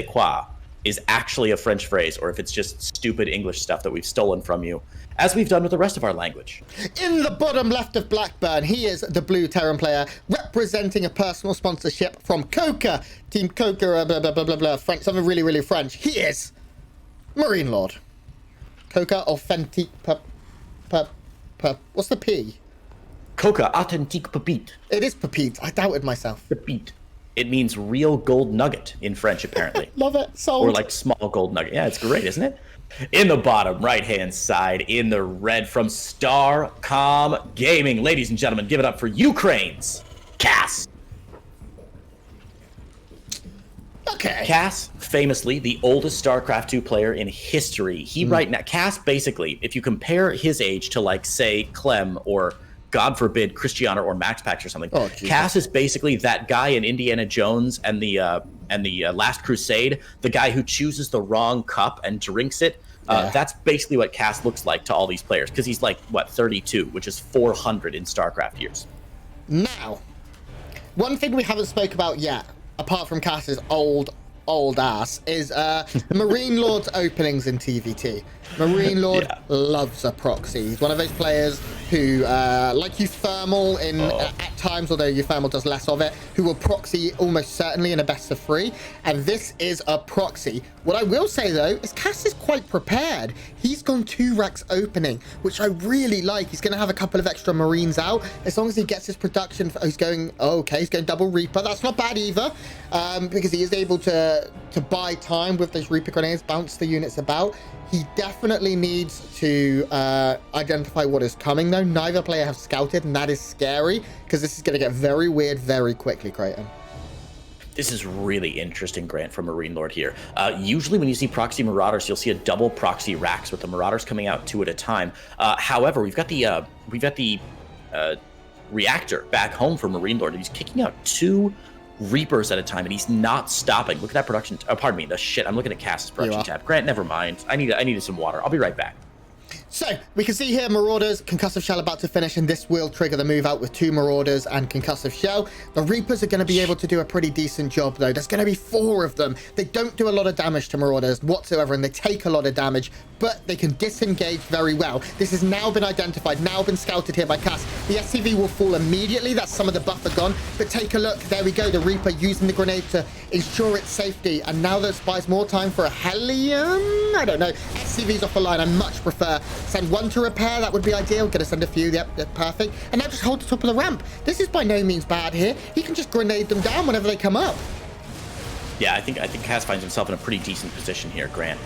quoi is actually a French phrase, or if it's just stupid English stuff that we've stolen from you, as we've done with the rest of our language. In the bottom left of Blackburn, he is the blue Terran player, representing a personal sponsorship from Coca. Team Coca, blah, blah, blah, blah, blah, French, something really, really French. He is MarineLorD. Coca Authentique what's the P? Coca Authentique Pepite. It is Pepite. I doubted myself. Pepite. It means real gold nugget in French, apparently. Love it. Sold. Or like small gold nugget. Yeah, it's great, isn't it? In the bottom right-hand side, in the red from StarCom Gaming. Ladies and gentlemen, give it up for Ukraine's Cass. Okay. Cass, famously the oldest StarCraft 2 player in history. He right now, Cass basically, if you compare his age to like, say, Clem or God forbid, Cristiano or Max Pax or something. Oh, Cass is basically that guy in Indiana Jones and the Last Crusade, the guy who chooses the wrong cup and drinks it. That's basically what Cass looks like to all these players, because he's like, what, 32, which is 400 in StarCraft years. Now, one thing we haven't spoke about yet, apart from Cass's old ass, is MarineLorD's openings in TVT. MarineLorD loves a proxy. He's one of those players who, like Euthermal at times, although Euthermal does less of it, who will proxy almost certainly in a best of 3, and this is a proxy. What I will say, though, is Cass is quite prepared. He's gone 2 racks opening, which I really like. He's going to have a couple of extra Marines out. As long as he gets his production, he's going double Reaper. That's not bad either, because he is able to buy time with those Reaper grenades, bounce the units about. He definitely needs to identify what is coming, though. Neither player have scouted, and that is scary, because this is going to get very weird very quickly, Creighton. This is really interesting, Grant, from MarineLorD here. Usually when you see proxy Marauders, you'll see a double proxy racks with the Marauders coming out 2 at a time. However, we've got the reactor back home for MarineLorD. He's kicking out 2 Reapers at a time, and he's not stopping. Look at that production. Pardon me. I'm looking at Cass's production tab. Grant, never mind. I needed some water. I'll be right back. So, we can see here Marauders, Concussive Shell about to finish, and this will trigger the move out with 2 Marauders and Concussive Shell. The Reapers are going to be able to do a pretty decent job, though. There's going to be 4 of them. They don't do a lot of damage to Marauders whatsoever, and they take a lot of damage, but they can disengage very well. This has now been identified, now been scouted here by Cass. The SCV will fall immediately. That's some of the buffer gone, but take a look. There we go. The Reaper using the grenade to ensure its safety, and now that buys more time for a Hellion. I don't know. SCV's off the line. I much prefer send 1 to repair. That would be ideal. Gonna send a few. Yep, perfect. And now just hold the top of the ramp. This is by no means bad here. He can just grenade them down whenever they come up. Yeah, I think Cass finds himself in a pretty decent position here, Grant.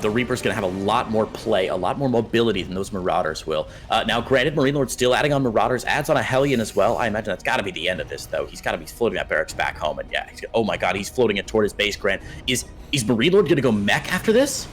The Reaper's going to have a lot more play, a lot more mobility than those Marauders will. Now, granted, MarineLorD still adding on Marauders, adds on a Hellion as well. I imagine that's got to be the end of this, though. He's got to be floating that barracks back home, and yeah, oh my god, he's floating it toward his base, Grant. Is MarineLorD going to go mech after this?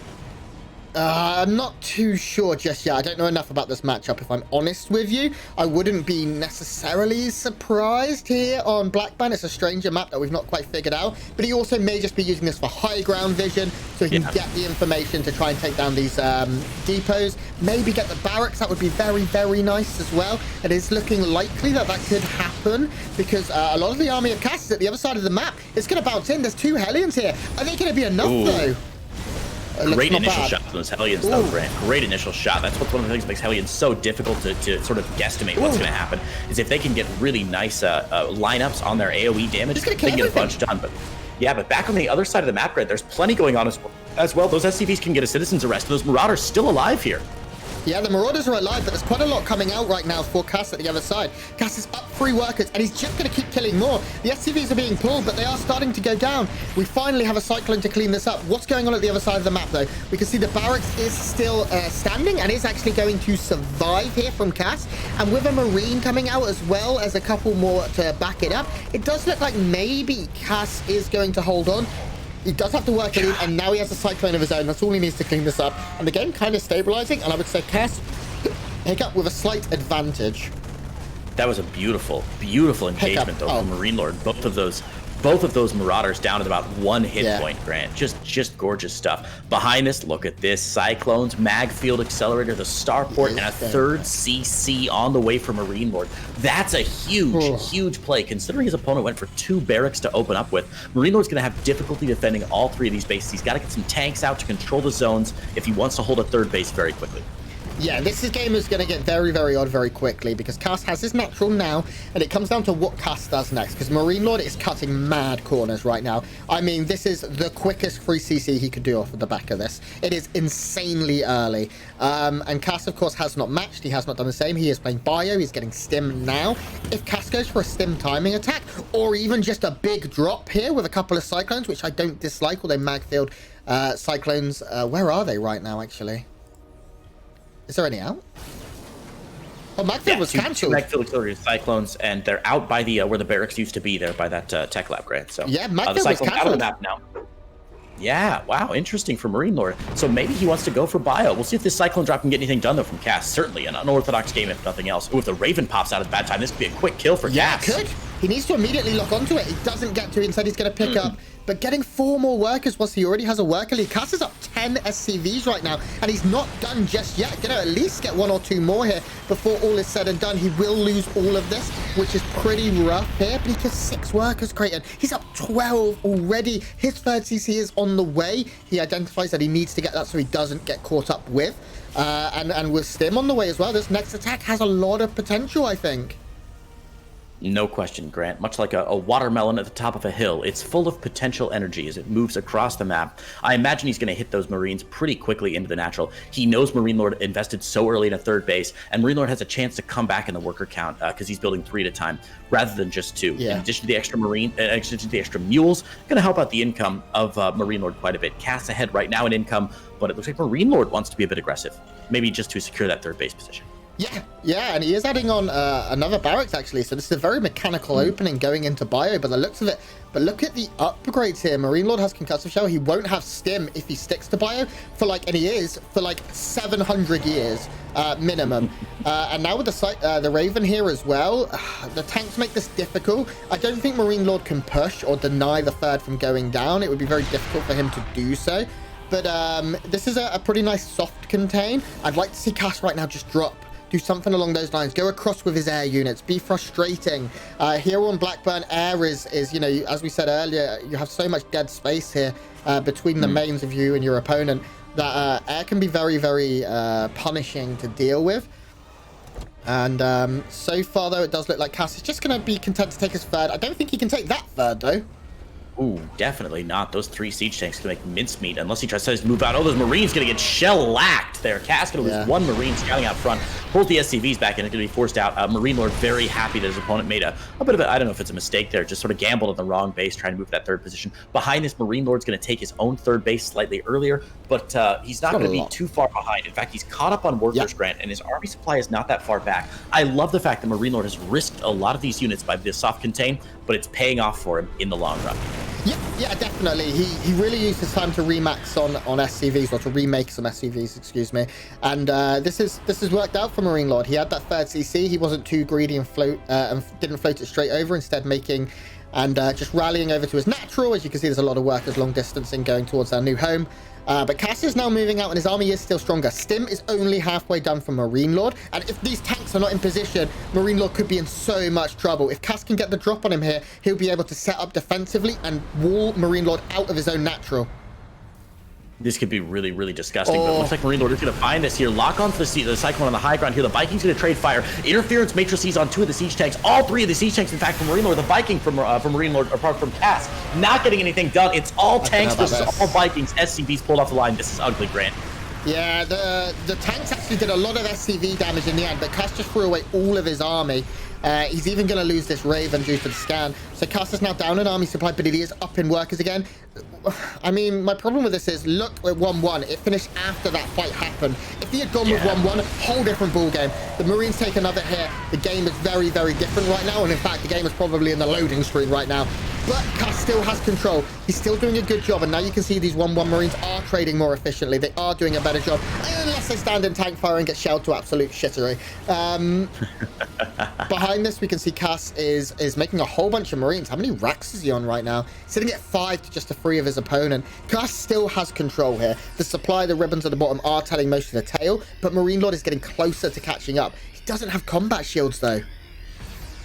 I'm not too sure just yet. I don't know enough about this matchup, if I'm honest with you. I wouldn't be necessarily surprised here on Blackburn. It's a stranger map that we've not quite figured out. But he also may just be using this for high ground vision, so he can get the information to try and take down these depots. Maybe get the barracks. That would be very, very nice as well. It is looking likely that that could happen, because a lot of the army of Cass is at the other side of the map. It's going to bounce in. There's 2 Hellions here. Are they going to be enough, though? Great initial shot from those Hellions, though, Grant. Great initial shot. That's what's one of the things that makes Hellions so difficult to sort of guesstimate what's going to happen, is if they can get really nice lineups on their AoE damage, they can get a bunch done. But yeah, but back on the other side of the map, Grant, there's plenty going on as well. Those SCVs can get a citizen's arrest. Those Marauders still alive here. Yeah, the Marauders are alive, but there's quite a lot coming out right now for Cass at the other side. Cass is up 3 workers, and he's just going to keep killing more. The SCVs are being pulled, but they are starting to go down. We finally have a Cyclone to clean this up. What's going on at the other side of the map, though? We can see the barracks is still standing, and is actually going to survive here from Cass. And with a Marine coming out, as well as a couple more to back it up, it does look like maybe Cass is going to hold on. He does have to work it in, and now he has a Cyclone of his own. That's all he needs to clean this up. And the game kind of stabilizing, and I would say Cass pick up with a slight advantage. That was a beautiful, beautiful engagement, though, from MarineLorD. Both of those Both of those Marauders down at about 1 hit point, Grant. Just gorgeous stuff. Behind this, look at this. Cyclones, Mag Field Accelerator, the Starport, and a third CC on the way for MarineLorD. That's a huge play. Considering his opponent went for 2 barracks to open up with, MarineLorD's going to have difficulty defending all 3 of these bases. He's got to get some tanks out to control the zones if he wants to hold a 3rd base very quickly. Yeah, this game is going to get very odd very quickly because Cass has his natural now, and it comes down to what Cass does next, because MarineLorD is cutting mad corners right now. I mean, this is the quickest free CC he could do off of the back of this. It is insanely early. And Cass, of course, has not matched. He has not done the same. He is playing Bio. He's getting Stim now. If Cass goes for a Stim timing attack, or even just a big drop here with a couple of Cyclones, which I don't dislike, although Magfield Cyclones, where are they right now, actually? Is there any out? Oh, Magfield was cancelled. Magfield Accelerated Cyclones, and they're out by the where the barracks used to be there by that tech lab, Grant. So yeah, Magfield the was Cyclones out of the cancelled. map now. Yeah, wow, interesting for MarineLorD. So maybe he wants to go for Bio. We'll see if this Cyclone drop can get anything done, though, from Cass. Certainly an unorthodox game, if nothing else. Ooh, if the Raven pops out at the bad time, this could be a quick kill for Cass. Yeah, could. He needs to immediately lock onto it. He doesn't get to it. Instead, he's going to pick up. But getting 4 more workers whilst he already has a worker lead. Cass is up 10 SCVs right now, and he's not done just yet. Going to at least get 1 or 2 more here before all is said and done. He will lose all of this, which is pretty rough here, but he gets 6 workers created. He's up 12 already. His 3rd CC is on the way. He identifies that he needs to get that so he doesn't get caught up with. And with Stim on the way as well, this next attack has a lot of potential, I think. No question, Grant. Much like a watermelon at the top of a hill, it's full of potential energy as it moves across the map. I imagine he's going to hit those Marines pretty quickly into the natural. He knows MarineLorD invested so early in a 3rd base, and MarineLorD has a chance to come back in the worker count because he's building 3 at a time rather than just 2. Yeah. In addition to the extra the extra mules, going to help out the income of MarineLorD quite a bit. Cass ahead right now in income, but it looks like MarineLorD wants to be a bit aggressive, maybe just to secure that 3rd base position. Yeah, and he is adding on another barracks, actually. So this is a very mechanical opening going into Bio, by the looks of it. But look at the upgrades here. MarineLorD has Concussive Shell. He won't have Stim if he sticks to Bio for like, and he is for like 700 years minimum. And now with the Raven here as well, the tanks make this difficult. I don't think MarineLorD can push or deny the 3rd from going down. It would be very difficult for him to do so. But this is a pretty nice soft contain. I'd like to see Cass right now just drop. Do something along those lines. Go across with his air units. Be frustrating. Here on Blackburn, air is, you know, as we said earlier, you have so much dead space here between the mains of you and your opponent that air can be very punishing to deal with. And so far, though, it does look like Cass is just going to be content to take his 3rd. I don't think he can take that 3rd, though. Ooh, definitely not. Those 3 siege tanks can make mincemeat unless he tries to move out. Oh, those Marines going to get shell-lacked there. Cass going to lose 1 Marine scouting out front. Pulls the SCVs back and it's going to be forced out. MarineLorD very happy that his opponent made a bit of a, I don't know if it's a mistake there, just sort of gambled at the wrong base trying to move that 3rd position. Behind this, MarineLorD's going to take his own 3rd base slightly earlier, but he's not going to be too far behind. In fact, he's caught up on workers, Grant, and his army supply is not that far back. I love the fact that MarineLorD has risked a lot of these units by this soft contain, but it's paying off for him in the long run. Yeah, definitely. He really used his time to remax on SCVs, or to remake some SCVs, excuse me. And this has worked out for MarineLorD. He had that 3rd CC. He wasn't too greedy and didn't float it straight over, instead making and just rallying over to his natural. As you can see, there's a lot of workers long distancing going towards their new home. But Cass is now moving out and his army is still stronger. Stim is only halfway done for MarineLorD. And if these tanks are not in position, MarineLorD could be in so much trouble. If Cass can get the drop on him here, he'll be able to set up defensively and wall MarineLorD out of his own natural. This could be really disgusting, but it looks like MarineLorD is going to find this here. Lock onto the Cyclone on the high ground here. The Viking's going to trade fire. Interference matrices on 2 of the siege tanks. All 3 of the siege tanks, in fact, from MarineLorD. The Viking from MarineLorD, apart from Cass, not getting anything done. It's all tanks versus all Vikings. SCVs pulled off the line. This is ugly, Grant. Yeah, the tanks actually did a lot of SCV damage in the end, but Cass just threw away all of his army. He's even going to lose this Raven due to the scan. So Cass is now down in army supply, but he is up in workers again. I mean, my problem with this is, look at 1-1. It finished after that fight happened. If he had gone with 1-1, whole different ball game. The Marines take another hit. The game is very different right now. And in fact, the game is probably in the loading screen right now. But Cass still has control. He's still doing a good job, and now you can see these 1-1 Marines are trading more efficiently. They are doing a better job, unless they stand in tank fire and get shelled to absolute shittery. Behind this, we can see Cass is making a whole bunch of Marines. How many racks is he on right now? Sitting at 5 to just a 3 of his opponent. Cass still has control here. The supply, the ribbons at the bottom are telling most of the tale, but MarineLorD is getting closer to catching up. He doesn't have combat shields, though.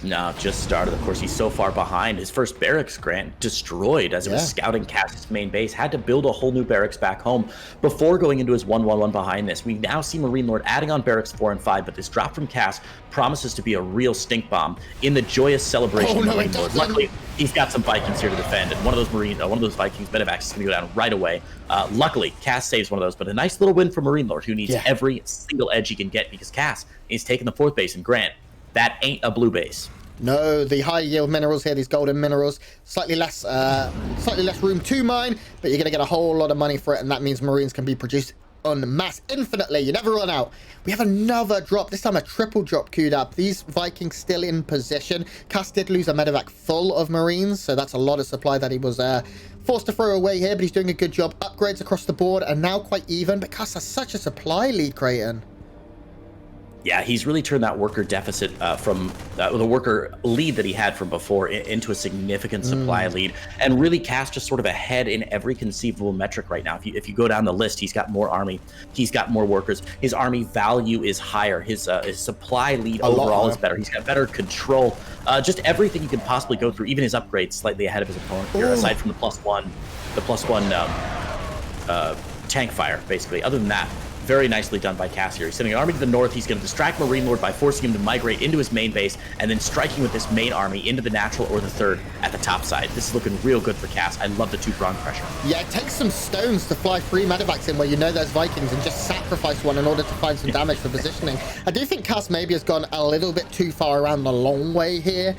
No, just started. Of course, he's so far behind. His first barracks, Grant, destroyed as it was scouting Cass's main base. Had to build a whole new barracks back home before going into his 1-1-1 behind this. We now see MarineLorD adding on barracks 4 and 5, but this drop from Cass promises to be a real stink bomb in the joyous celebration of MarineLorD. Luckily, he's got some Vikings here to defend, and one of those Vikings medevacs is going to go down right away. Luckily, Cass saves one of those, but a nice little win for MarineLorD, who needs every single edge he can get because Cass is taking the 4th base, and Grant, that ain't a blue base. No, the high yield minerals here, these golden minerals, slightly less room to mine, but you're going to get a whole lot of money for it, and that means Marines can be produced en masse infinitely. You never run out. We have another drop, this time a triple drop queued up. These Vikings still in position. Cass did lose a medevac full of Marines, so that's a lot of supply that he was forced to throw away here, but he's doing a good job. Upgrades across the board are now quite even, but Cass has such a supply lead, Creighton. Yeah, he's really turned that worker deficit from the worker lead that he had from before into a significant supply lead, and really Cass just sort of ahead in every conceivable metric right now. If you go down the list, he's got more army, he's got more workers, his army value is higher, his supply lead overall is better, he's got better control, just everything you can possibly go through, even his upgrades slightly ahead of his opponent here, aside from the plus one tank fire, basically. Other than that, very nicely done by Cass here. He's sending an army to the north. He's going to distract MarineLorD by forcing him to migrate into his main base and then striking with this main army into the natural or the 3rd at the top side. This is looking real good for Cass. I love the 2-prong pressure. Yeah, it takes some stones to fly 3 medevacs in where you know there's Vikings and just sacrifice one in order to find some damage for positioning. I do think Cass maybe has gone a little bit too far around the long way here.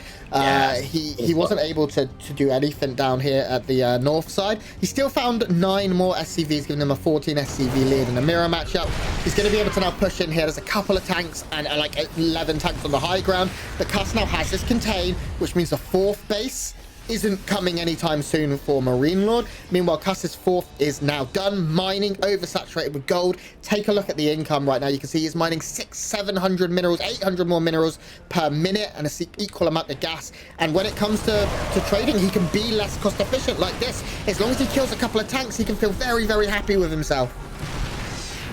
He wasn't able to do anything down here at the north side. He still found 9 more SCVs, giving him a 14 SCV lead in a mirror matchup. He's going to be able to now push in here. There's a couple of tanks and like 11 tanks on the high ground. But Cass now has this contain, which means the 4th base isn't coming anytime soon for MarineLorD. Meanwhile, Cass's 4th is now done, mining, oversaturated with gold. Take a look at the income right now. You can see he's mining 600-700 minerals, 800 more minerals per minute, and an equal amount of gas. And when it comes to trading, he can be less cost efficient like this. As long as he kills a couple of tanks, he can feel very, very happy with himself.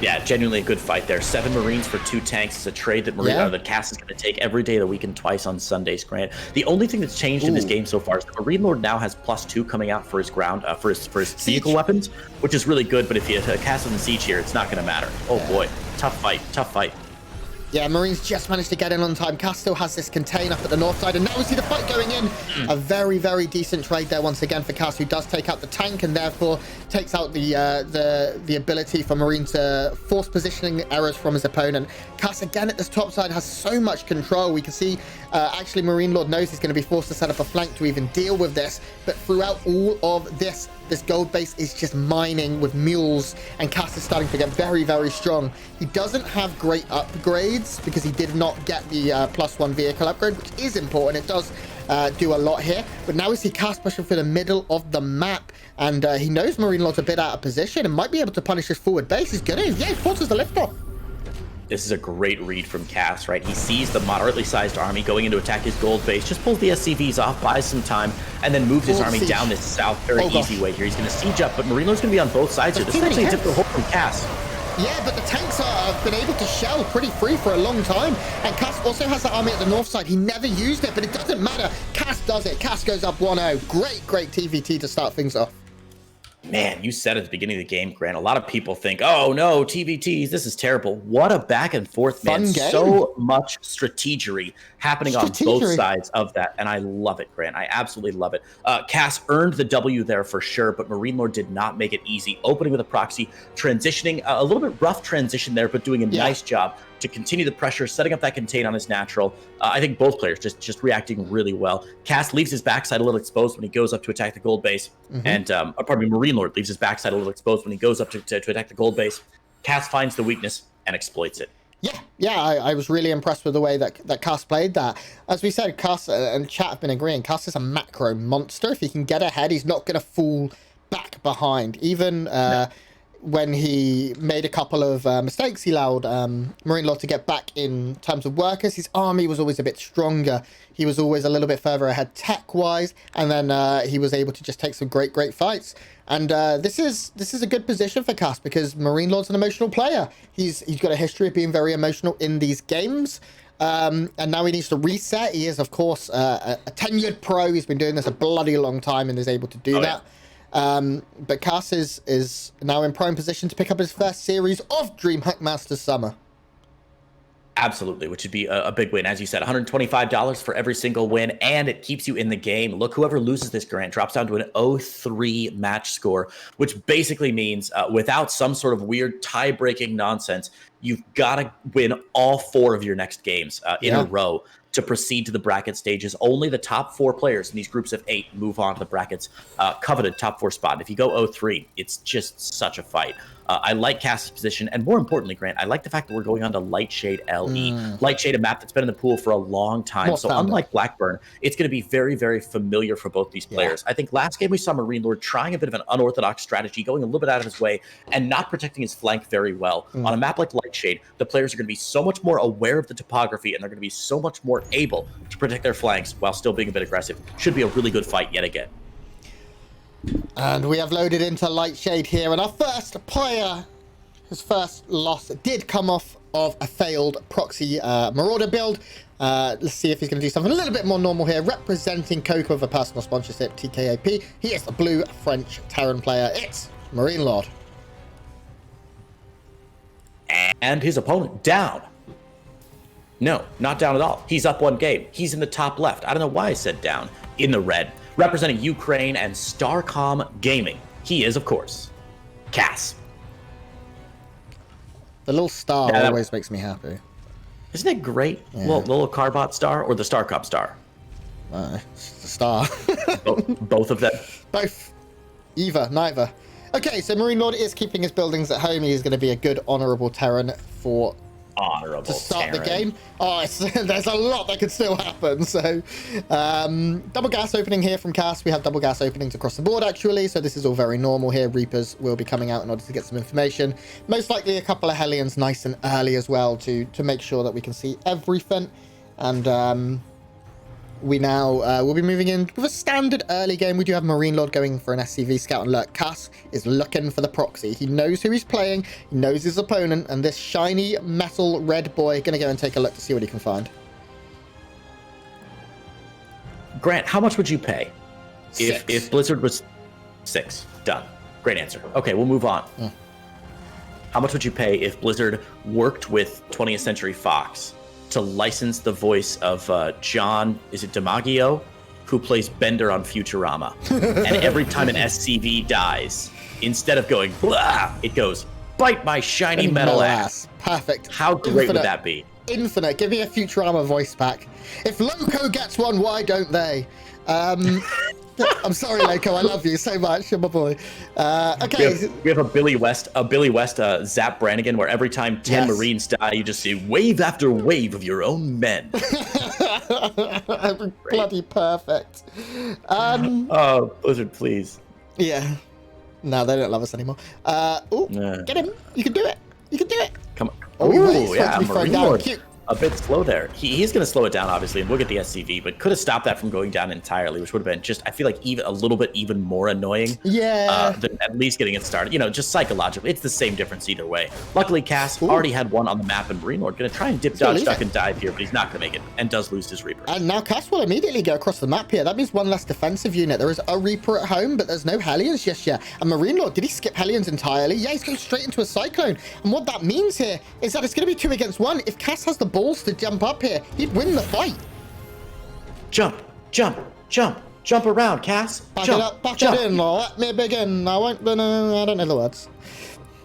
Yeah, genuinely a good fight there. 7 Marines for 2 tanks is a trade that that Cass is going to take every day of the week and twice on Sundays, Grant. The only thing that's changed in this game so far is that MarineLorD now has +2 coming out for his ground, for his vehicle weapons, which is really good. But if you Cass doesn't siege here, it's not going to matter. Oh boy, tough fight, tough fight. Yeah, Marines just managed to get in on time. Cass still has this contain up at the north side, and now we see the fight going in. A very, very decent trade there once again for Cass, who does take out the tank and therefore takes out the ability for Marine to force positioning errors from his opponent. Cass again at this top side has so much control. We can see actually MarineLorD knows he's going to be forced to set up a flank to even deal with this, but throughout all of this gold base is just mining with mules, and Cass is starting to get very, very strong. He doesn't have great upgrades because he did not get the +1 vehicle upgrade, which is important. It does do a lot here, but now we see Cass pushing for the middle of the map, and he knows MarineLorD's a bit out of position and might be able to punish his forward base. He's gonna, he forces the lift off. This is a great read from Cass, right? He sees the moderately sized army going in to attack his gold base, just pulls the SCVs off, buys some time, and then moves his army down this south very easy way here. He's going to siege up, but MarineLorD's going to be on both sides here. This is actually a difficult hold from Cass. Yeah, but the tanks have been able to shell pretty free for a long time. And Cass also has the army at the north side. He never used it, but it doesn't matter. Cass does it. Cass goes up 1-0. Great TVT to start things off. Man, you said at the beginning of the game, Grant, a lot of people think, oh no, TVTs, this is terrible. What a back and forth, man. So much strategery happening on both sides of that. And I love it, Grant. I absolutely love it. Cass earned the W there for sure, but MarineLorD did not make it easy. Opening with a proxy, transitioning, a little bit rough transition there, but doing a nice job to continue the pressure, setting up that contain on his natural. I think both players just reacting really well. Cass leaves his backside a little exposed when he goes up to attack the gold base. And, pardon me, MarineLorD leaves his backside a little exposed when he goes up to attack the gold base. Cass finds the weakness and exploits it. Yeah, I was really impressed with the way that Cass played that. As we said, Cass and chat have been agreeing, Cass is a macro monster. If he can get ahead, he's not going to fall back behind. Even when he made a couple of mistakes, he allowed MarineLorD to get back in terms of workers. His army was always a bit stronger. He was always a little bit further ahead tech-wise, and then he was able to just take some great great and this is a good position for Cass because MarineLorD's an emotional player. He's got a history of being very emotional in these games, and now he needs to reset. He is, of course, a tenured pro. He's been doing this a bloody long time and is able to do that. But Cass is now in prime position to pick up his first series of DreamHack Masters Summer. Absolutely, which would be a big win. As you said, $125 for every single win, and it keeps you in the game. Look, whoever loses this grant drops down to an 0-3 match score, which basically means without some sort of weird tie-breaking nonsense, you've got to win all 4 of your next games in a row to proceed to the bracket stages. Only the top 4 players in these groups of 8 move on to the brackets coveted top 4 spot. If you go 0-3, it's just such a fight. I like Cass's position, and more importantly, Grant, I like the fact that we're going on to Lightshade LE. Lightshade, a map that's been in the pool for a long time. So unlike Blackburn, it's going to be very, very familiar for both these players. I think last game we saw MarineLorD trying a bit of an unorthodox strategy, going a little bit out of his way, and not protecting his flank very well. On a map like Lightshade, the players are going to be so much more aware of the topography, and they're going to be so much more able to protect their flanks while still being a bit aggressive. Should be a really good fight yet again. And we have loaded into Lightshade here, and our first player, his first loss, did come off of a failed proxy Marauder build. Let's see if he's going to do something a little bit more normal here. Representing Coco with a personal sponsorship, TKAP. He is the blue French Terran player. It's MarineLorD. And his opponent down. No, not down at all. He's up 1 game. He's in the top left. I don't know why I said down. In the red. Representing Ukraine and Starcom Gaming. He is, of course, Cass. The little star always makes me happy. Isn't it great? Little Carbot star or the Starcom star? It's the star. Both of them. Both. Either, neither. Okay, so MarineLorD is keeping his buildings at home. He is going to be a good honorable Terran for to start the game. There's a lot that could still happen. So double gas opening here from Cass. We have double gas openings across the board actually, so this is all very normal here. Reapers will be coming out in order to get some information, most likely a couple of Hellions nice and early as well to make sure that we can see everything. And we now will be moving in with a standard early game. We do have MarineLorD going for an SCV scout, and look, Cass is looking for the proxy. He knows who he's playing, he knows his opponent, and this shiny metal red boy gonna go and take a look to see what he can find. Grant, how much would you pay if Blizzard was 6? Done. Great answer. Okay, we'll move on. How much would you pay if Blizzard worked with 20th Century Fox to license the voice of John, is it DiMaggio, who plays Bender on Futurama? And every time an SCV dies, instead of going, blah, it goes, bite my shiny metal ass. Perfect. How great would that be? Infinite. Give me a Futurama voice pack. If Loco gets one, why don't they? I'm sorry, Loco. I love you so much. You're my boy. Okay. We have a Billy West Zap Brannigan, where every time 10 Marines die, you just see wave after wave of your own men. Bloody perfect. Oh, Blizzard, please. Yeah. No, they don't love us anymore. Get him. You can do it. You can do it. Come on. Oh, yeah, MarineLorD. Cute. A bit slow there. He's going to slow it down, obviously, and we'll get the SCV, but could have stopped that from going down entirely, which would have been just, I feel like, even a little bit even more annoying. Yeah. Than at least getting it started. You know, just psychologically, it's the same difference either way. Luckily, Cass already had one on the map, and MarineLorD going to try and dip, dodge, duck, and dive here, but he's not going to make it, and does lose his Reaper. And now Cass will immediately go across the map here. That means one less defensive unit. There is a Reaper at home, but there's no Hellions just yet. And MarineLorD, did he skip Hellions entirely? Yeah, he's going straight into a Cyclone. And what that means here is that it's going to be 2 against 1. If Cass has the balls to jump up here, he'd win the fight. Jump, jump, jump, jump around, Cass. Back it up, back it in. Let me begin. I don't know the words.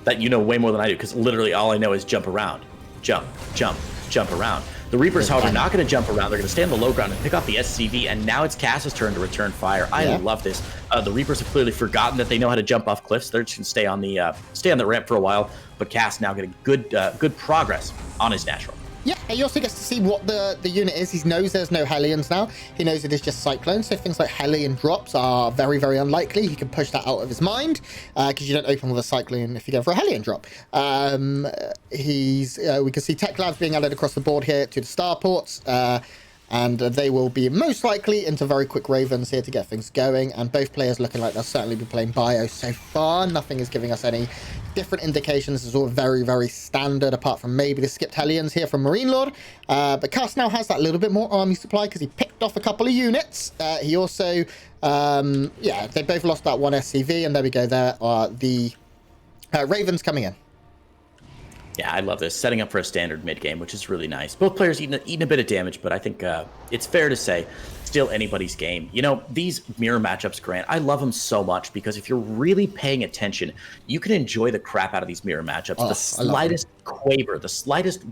That you know way more than I do, because literally all I know is jump around. Jump, jump, jump around. The Reapers, however, not going to jump around. They're going to stay on the low ground and pick off the SCV, and now it's Cass's turn to return fire. I love this. The Reapers have clearly forgotten that they know how to jump off cliffs. They're just going to stay on the ramp for a while, but Cass now getting good progress on his natural. Yeah, he also gets to see what the unit is. He knows there's no Hellions now. He knows it is just Cyclones, so things like Hellion drops are very, very unlikely. He can push that out of his mind, because you don't open with a Cyclone if you go for a Hellion drop. We can see Tech Labs being added across the board here to the starports, and they will be most likely into very quick Ravens here to get things going, and both players looking like they'll certainly be playing Bio so far. Nothing is giving us any different indications. This is all very, very standard, apart from maybe the skipped Hellions here from MarineLorD. But Cass now has that little bit more army supply because he picked off a couple of units. He also, they both lost that one SCV, and there we go. There are the Ravens coming in. Yeah, I love this. Setting up for a standard mid game, which is really nice. Both players eating a bit of damage, but I think it's fair to say still anybody's game. You know, these mirror matchups, Grant, I love them so much because if you're really paying attention, you can enjoy the crap out of these mirror matchups. The slightest quaver, the slightest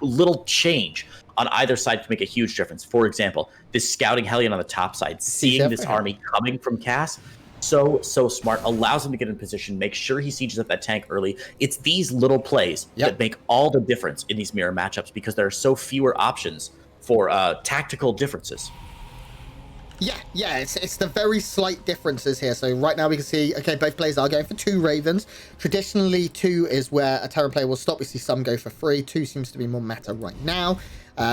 little change on either side can make a huge difference. For example, this scouting Hellion on the top side, seeing this army coming from Cass, so smart, allows him to get in position, make sure he sieges up that tank early. It's these little plays that make all the difference in these mirror matchups because there are so fewer options for tactical differences. Yeah, it's the very slight differences here. So right now we can see, okay, both players are going for 2 Ravens. Traditionally, 2 is where a Terran player will stop. We see some go for 3. 2 seems to be more meta right now.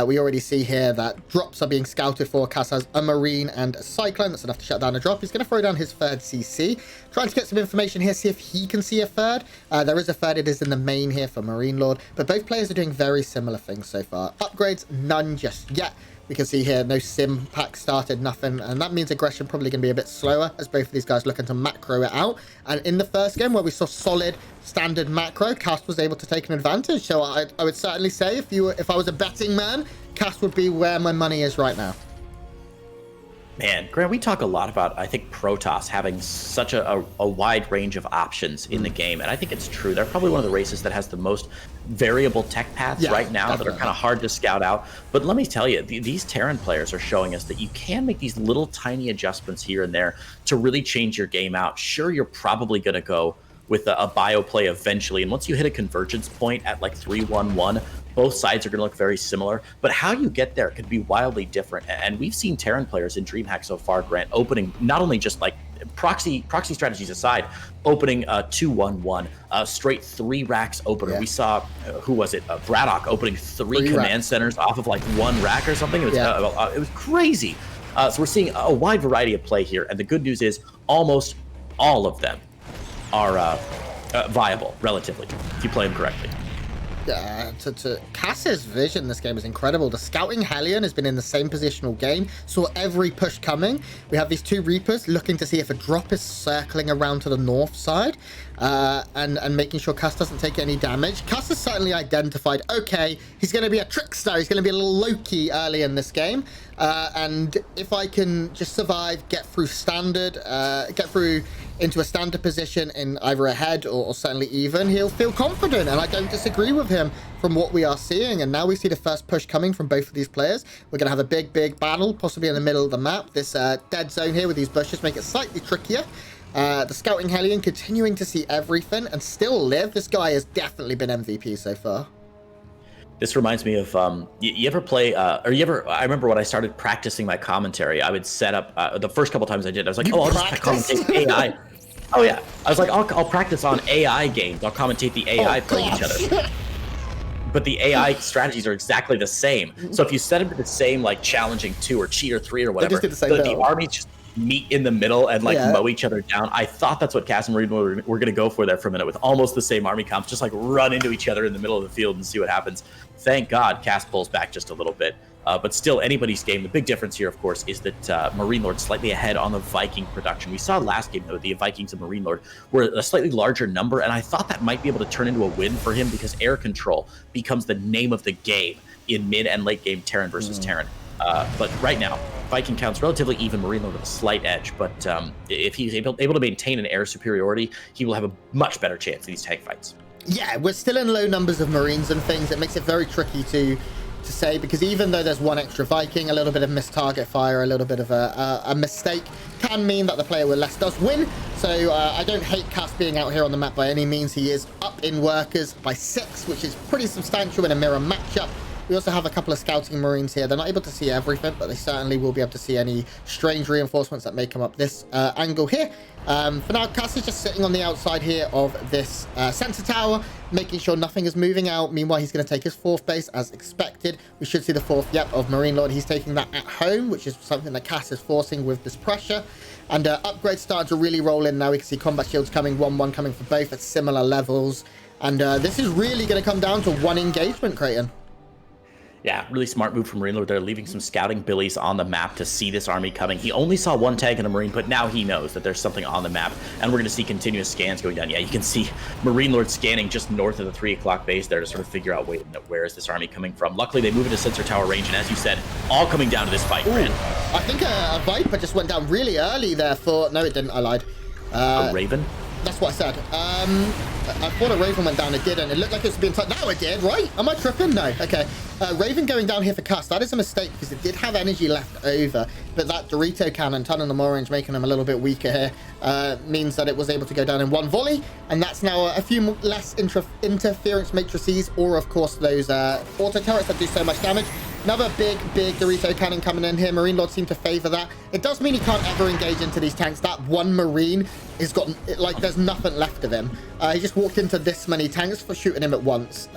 We already see here that drops are being scouted for. Cass has a Marine and a Cyclone. That's enough to shut down a drop. He's going to throw down his 3rd CC. Trying to get some information here, see if he can see a 3rd. There is a 3rd. It is in the main here for MarineLorD. But both players are doing very similar things so far. Upgrades, none just yet. We can see here, no sim pack started, nothing. And that means aggression probably going to be a bit slower as both of these guys looking to macro it out. And in the first game where we saw solid standard macro, Cass was able to take an advantage. So I would certainly say if I was a betting man, Cass would be where my money is right now. Man, Grant, we talk a lot about, I think, Protoss having such a wide range of options in the game, and I think it's true. They're probably one of the races that has the most variable tech paths right now that are kind of hard to scout out. But let me tell you, these Terran players are showing us that you can make these little tiny adjustments here and there to really change your game out. Sure, you're probably going to go with a bio play eventually, and once you hit a convergence point at like 3-1-1, both sides are going to look very similar, but how you get there could be wildly different. And we've seen Terran players in DreamHack so far, Grant, opening not only just like proxy strategies aside, opening 2-1-1, straight 3 racks opener. Yeah. We saw, who was it? Braddock opening 3 command centers off of like 1 rack or something. It was crazy. So we're seeing a wide variety of play here, and the good news is almost all of them are viable, relatively, if you play them correctly. Cass's vision in this game is incredible. The scouting Hellion has been in the same position all game, saw every push coming. We have these 2 Reapers looking to see if a drop is circling around to the north side, and making sure Cass doesn't take any damage. Cass has certainly identified, okay, he's going to be a trickster, he's going to be a little Loki early in this game, and if I can just survive, get through standard, get through into a standard position in either ahead or certainly even, he'll feel confident, and I don't disagree with him from what we are seeing. And now we see the first push coming from both of these players. We're going to have a big battle, possibly in the middle of the map. This dead zone here with these bushes make it slightly trickier. The scouting Hellion continuing to see everything and still live. This guy has definitely been MVP so far. This reminds me of, you ever play, I remember when I started practicing my commentary, I would set up, the first couple times I did, I was like, I'll just commentate AI. Oh yeah, I was like, I'll practice on AI games. I'll commentate the AI playing each other. But the AI strategies are exactly the same. So if you set them to the same, like, challenging 2 or cheater 3 or whatever, the armies just meet in the middle and like mow each other down. I thought that's what Cass and Marine were going to go for there for a minute, with almost the same army comps, just like run into each other in the middle of the field and see what happens. Thank God Cass pulls back just a little bit. But still, anybody's game. The big difference here, of course, is that MarineLorD slightly ahead on the Viking production. We saw last game, though, the Vikings and MarineLorD were a slightly larger number, and I thought that might be able to turn into a win for him because air control becomes the name of the game in mid and late game Terran versus Terran. But right now, Viking counts relatively even, MarineLorD with a slight edge, but if he's able to maintain an air superiority, he will have a much better chance in these tank fights. Yeah, we're still in low numbers of Marines and things. It makes it very tricky to to say, because even though there's one extra Viking, a little bit of missed target fire, a little bit of a mistake can mean that the player with less does win. So I don't hate Cass being out here on the map by any means. He is up in workers by 6, which is pretty substantial in a mirror matchup. We also have a couple of scouting marines here. They're not able to see everything, but they certainly will be able to see any strange reinforcements that may come up this angle here. For now, Cass is just sitting on the outside here of this center tower, making sure nothing is moving out. Meanwhile, he's going to take his 4th base as expected. We should see the 4th, yep, of MarineLorD. He's taking that at home, which is something that Cass is forcing with this pressure. And upgrades starting to really roll in now. We can see combat shields coming, 1-1 coming for both at similar levels. And this is really going to come down to one engagement, Creighton. Yeah, really smart move from MarineLorD there, leaving some scouting billies on the map to see this army coming. He only saw 1 tank and a marine, but now he knows that there's something on the map, and we're going to see continuous scans going down. Yeah, you can see MarineLorD scanning just north of the 3 o'clock base there to sort of figure out, wait a minute, where is this army coming from? Luckily, they move into sensor tower range, and as you said, all coming down to this fight, Grant. I think a Viper just went down really early there for... No, it didn't. I lied. A Raven? That's what I said. I thought a Raven went down. It didn't. It looked like it was being touched. Now it did, right? Am I tripping? No. Okay. Raven going down here for Cass. That is a mistake because it did have energy left over. But that Dorito cannon, turning them orange, making them a little bit weaker here, means that it was able to go down in 1 volley. And that's now a few less interference matrices, or, of course, those auto turrets that do so much damage. Another big Dorito cannon coming in here. MarineLorD seem to favor that. It does mean he can't ever engage into these tanks. That one Marine has got, like, there's nothing left of him. He just walked into this many tanks for shooting him at once.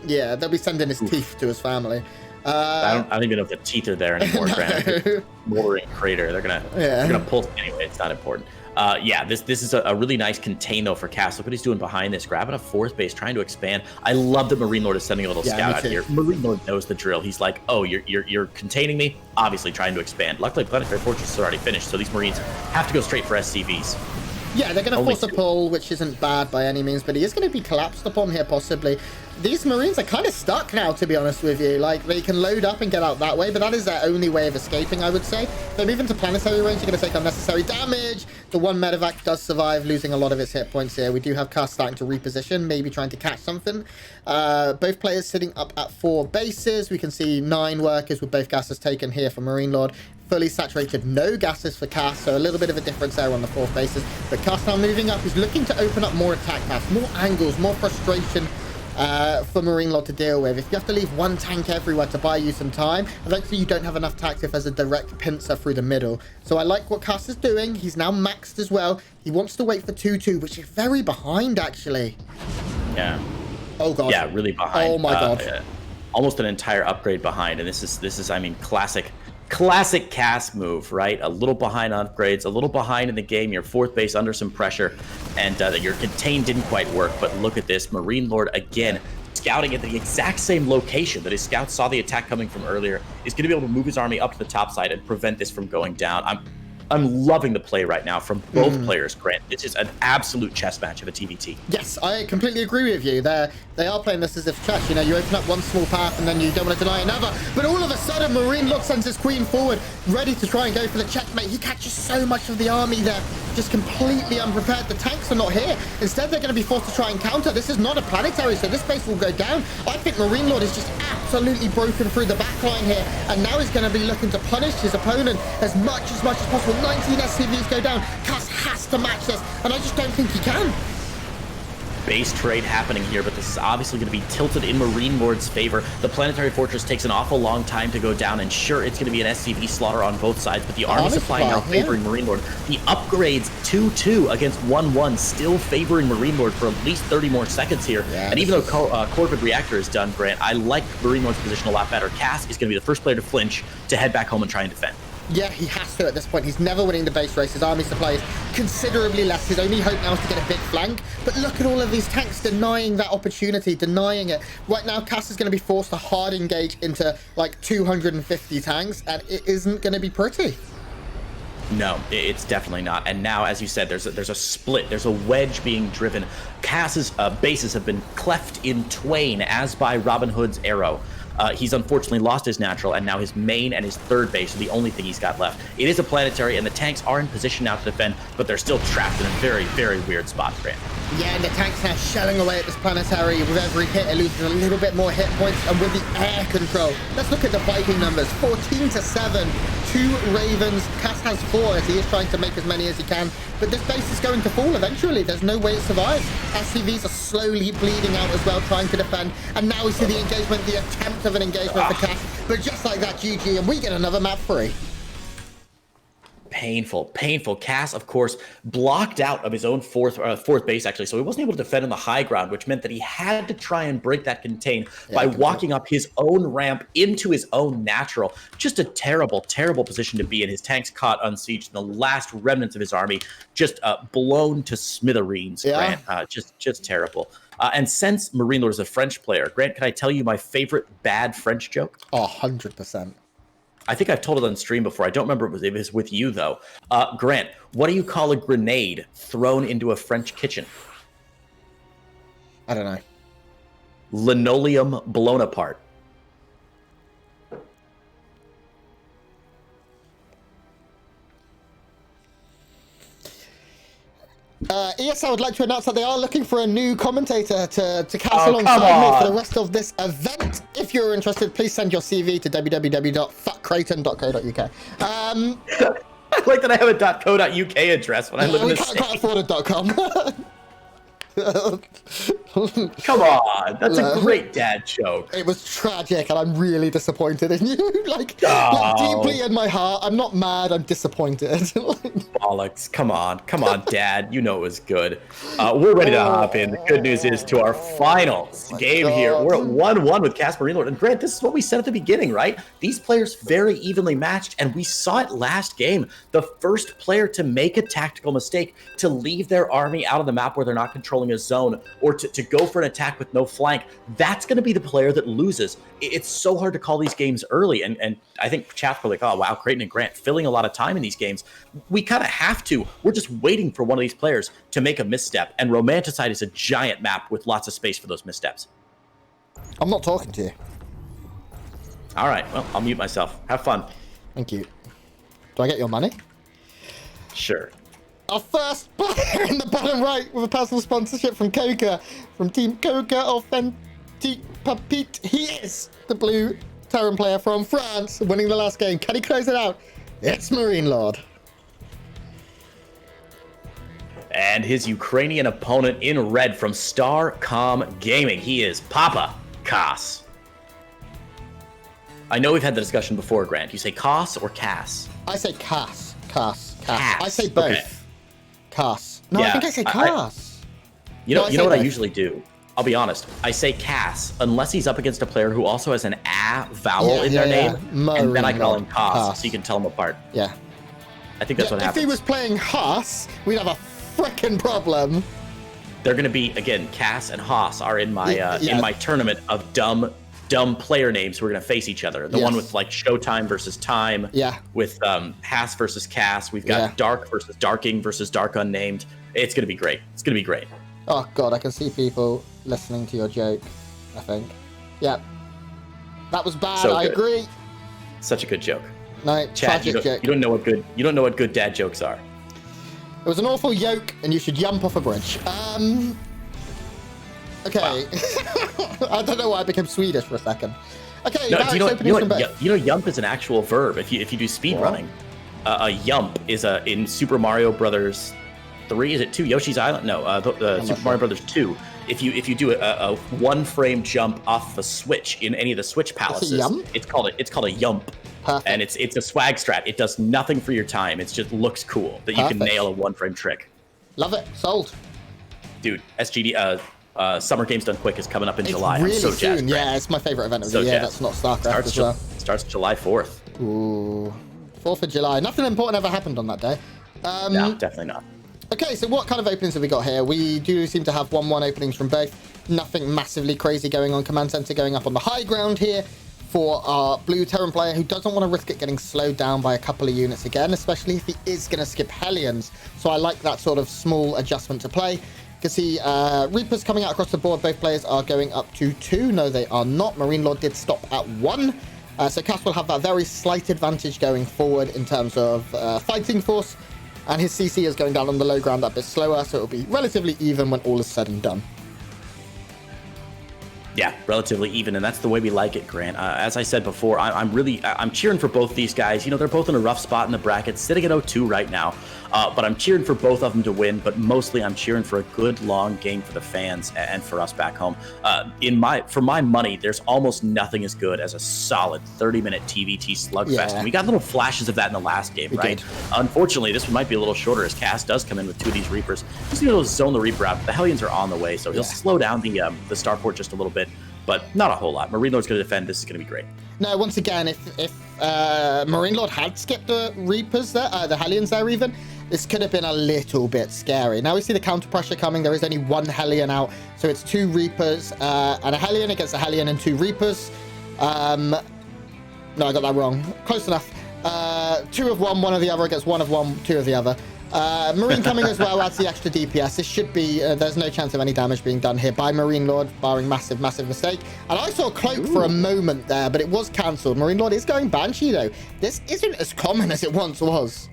Yeah, they'll be sending his teeth to his family. I don't even know if the teeth are there anymore, Grant. Motoring crater. They're gonna pull anyway. It's not important. Yeah, this is a really nice contain though for Cass. Look what he's doing behind this, grabbing a 4th base, trying to expand. I love that MarineLorD is sending a little scout out here. MarineLorD knows the drill. He's like, oh, you're containing me, obviously trying to expand. Luckily, Planetary Fortress is already finished, so these Marines have to go straight for SCVs. Yeah, they're going to force a pull, which isn't bad by any means, but he is going to be collapsed upon here, possibly. These Marines are kind of stuck now, to be honest with you. Like, they can load up and get out that way, but that is their only way of escaping, I would say. If they move into planetary range, you're going to take unnecessary damage. The 1 medevac does survive, losing a lot of its hit points here. We do have Cass starting to reposition, maybe trying to catch something. Both players sitting up at 4 bases. We can see 9 workers with both gases taken here for MarineLorD. Fully saturated, no gases for Cass, so a little bit of a difference there on the 4th bases. But Cass now moving up, he's looking to open up more attack paths, more angles, more frustration for MarineLorD to deal with. If you have to leave 1 tank everywhere to buy you some time, eventually you don't have enough tacks if there's a direct pincer through the middle. So I like what Cass is doing. He's now maxed as well. He wants to wait for 2-2, which is very behind, actually. Yeah. Oh, God. Yeah, really behind. Oh, my God. Almost an entire upgrade behind, and this is I mean, classic Cass move, right? A little behind on upgrades, a little behind in the game, your 4th base under some pressure, and your contain didn't quite work. But look at this, MarineLorD again scouting at the exact same location that his scouts saw the attack coming from earlier. Is going to be able to move his army up to the top side and prevent this from going down. I'm loving the play right now from both players, Grant. It's just an absolute chess match of a TVT. Yes, I completely agree with you. They are playing this as if chess. You know, you open up one small path and then you don't want to deny another. But all of a sudden, MarineLorD sends his queen forward, ready to try and go for the checkmate. He catches so much of the army there, just completely unprepared. The tanks are not here. Instead, they're going to be forced to try and counter. This is not a planetary, so this base will go down. I think MarineLorD is just absolutely broken through the back line here, and now he's going to be looking to punish his opponent as much as possible. 19 SCVs go down. Cass has to match this, and I just don't think he can. Base trade happening here, but this is obviously going to be tilted in MarineLorD's favor. The Planetary Fortress takes an awful long time to go down, and sure, it's going to be an SCV slaughter on both sides, but the army supply now favoring MarineLorD. The upgrades 2-2 against 1-1 still favoring MarineLorD for at least 30 more seconds here. Yeah, and even though Corvid Reactor is done, Grant, I like MarineLorD's position a lot better. Cass is going to be the first player to flinch, to head back home and try and defend. Yeah, he has to at this point. He's never winning the base race. His army supply is considerably less. His only hope now is to get a big flank. But look at all of these tanks denying that opportunity, denying it. Right now, Cass is going to be forced to hard engage into like 250 tanks, and it isn't going to be pretty. No, it's definitely not. And now, as you said, there's a split. There's a wedge being driven. Cass's bases have been cleft in twain, as by Robin Hood's arrow. He's unfortunately lost his natural, and now his main and his third base are the only thing he's got left. It is a planetary, and the tanks are in position now to defend, but they're still trapped in a very, very weird spot, Grant. Yeah, and the tank's now shelling away at this planetary. With every hit, it loses a little bit more hit points. And with the air control, let's look at the Viking numbers. 14-7, 2 Ravens. Cass has 4 as he is trying to make as many as he can. But this base is going to fall eventually. There's no way it survives. SCVs are slowly bleeding out as well, trying to defend. And now we see the engagement, the attempt of an engagement for Cass. But just like that, GG, and we get another map free. Painful, painful. Cass, of course, blocked out of his own fourth base, actually, so he wasn't able to defend on the high ground, which meant that he had to try and break that contain by walking up his own ramp into his own natural. Just a terrible, terrible position to be in. His tanks caught unsieged, and the last remnants of his army just blown to smithereens, Grant. Just terrible. And since MarineLorD is a French player, Grant, can I tell you my favorite bad French joke? Oh, 100%. I think I've told it on stream before. I don't remember if it was with you, though. Grant, what do you call a grenade thrown into a French kitchen? I don't know. Linoleum blown apart. ESL would like to announce that they are looking for a new commentator to cast alongside me for the rest of this event. If you're interested, please send your CV to www.fuckcreighton.co.uk. I like that I have a .co.uk address when I live in this. We can't afford a .com. Come on, that's a great dad joke. It was tragic, and I'm really disappointed in you. like deeply in my heart, I'm not mad. I'm disappointed. Bollocks! Come on, Dad. You know it was good. We're ready to hop in. The good news is to our final game here. We're at 1-1 with Cass MarineLorD. And Grant, this is what we said at the beginning, right? These players very evenly matched, and we saw it last game. The first player to make a tactical mistake, to leave their army out of the map where they're not controlling a zone, or to go for an attack with no flank, that's going to be the player that loses. It's so hard to call these games early, and I think chat's were like, oh wow, Creighton and Grant filling a lot of time in these games. We kind of have to. We're just waiting for one of these players to make a misstep, and Romanticide is a giant map with lots of space for those missteps. I'm not talking to you. All right, well, I'll mute myself. Have fun. Thank you. Do I get your money? Sure. Our first player in the bottom right with a personal sponsorship from Coca, from Team Coca Authentique Papite. He is the blue Terran player from France, winning the last game. Can he close it out? It's MarineLorD. And his Ukrainian opponent in red from StarCom Gaming. He is Papa Cass. I know we've had the discussion before, Grant. You say Cass or Cass? I say Cass. Cass. Cass. I say both. Okay. Cass. No, yeah, I think I say Cass. You know what I usually do? I'll be honest. I say Cass unless he's up against a player who also has an A vowel in their name, and then I call him Cass, so you can tell them apart. Yeah. I think that's what happens. If he was playing Haas, we'd have a frickin' problem. They're going to be, again, Cass and Haas are in my in my tournament of dumb player names who are going to face each other. The one with like Showtime versus Time. Yeah. With Haas versus Cass. We've got Dark versus Darking versus Dark Unnamed. It's going to be great. It's going to be great. Oh, God, I can see people listening to your joke, I think. Yeah. That was bad, I agree. Such a good joke. No, Chad, you don't know what good dad jokes are. It was an awful yoke, and you should jump off a bridge. Okay. Wow. I don't know why I became Swedish for a second. Okay, no, do you know yump is an actual verb if you do speed running. A yump is in Super Mario Brothers 3, is it 2? Yoshi's Island? No, Super Mario Brothers 2. If you do a one frame jump off a switch in any of the Switch palaces, it's called a yump. Perfect. And it's a swag strat. It does nothing for your time. It just looks cool that you can nail a one frame trick. Love it. Sold. Dude, SGD Summer Games Done Quick is coming up in July. Really I'm so soon. jazzed. Yeah, it's my favorite event of the year. That's not StarCraft as well. Starts July 4th. Ooh, 4th of July. Nothing important ever happened on that day. No, definitely not. Okay, so what kind of openings have we got here? We do seem to have 1-1 openings from both. Nothing massively crazy going on. Command Center going up on the high ground here for our blue Terran player who doesn't want to risk it getting slowed down by a couple of units again, especially if he is going to skip Hellions. So I like that sort of small adjustment to play. can see Reapers coming out across the board. Both players are going up to 2. No, they are not. MarineLorD did stop at 1. So Cass will have that very slight advantage going forward in terms of fighting force. And his CC is going down on the low ground that bit slower, so it'll be relatively even when all is said and done. Yeah, relatively even, and that's the way we like it, Grant. As I said before, I'm cheering for both these guys. You know, they're both in a rough spot in the bracket, sitting at 0-2 right now. But I'm cheering for both of them to win. But mostly, I'm cheering for a good long game for the fans and for us back home. For my money, there's almost nothing as good as a solid 30-minute TVT slugfest. Yeah. And we got little flashes of that in the last game, right? Did. Unfortunately, this one might be a little shorter as Cass does come in with 2 of these Reapers. He's going to zone the Reaper out, but the Hellions are on the way, so he'll slow down the starport just a little bit. But not a whole lot. MarineLorD's going to defend. This is going to be great. No, once again, if MarineLorD had skipped the Reapers there, the Hellions there even, this could have been a little bit scary. Now we see the counter pressure coming. There is only 1 Hellion out, so it's 2 Reapers and a Hellion against a Hellion and 2 Reapers. No, I got that wrong. Close enough. 2 of one, 1 of the other against 1 of one, 2 of the other. Marine coming as well adds the extra DPS. This should be, there's no chance of any damage being done here by MarineLorD, barring massive mistake. And I saw Cloak for a moment there, but it was cancelled. MarineLorD is going Banshee though. This isn't as common as it once was.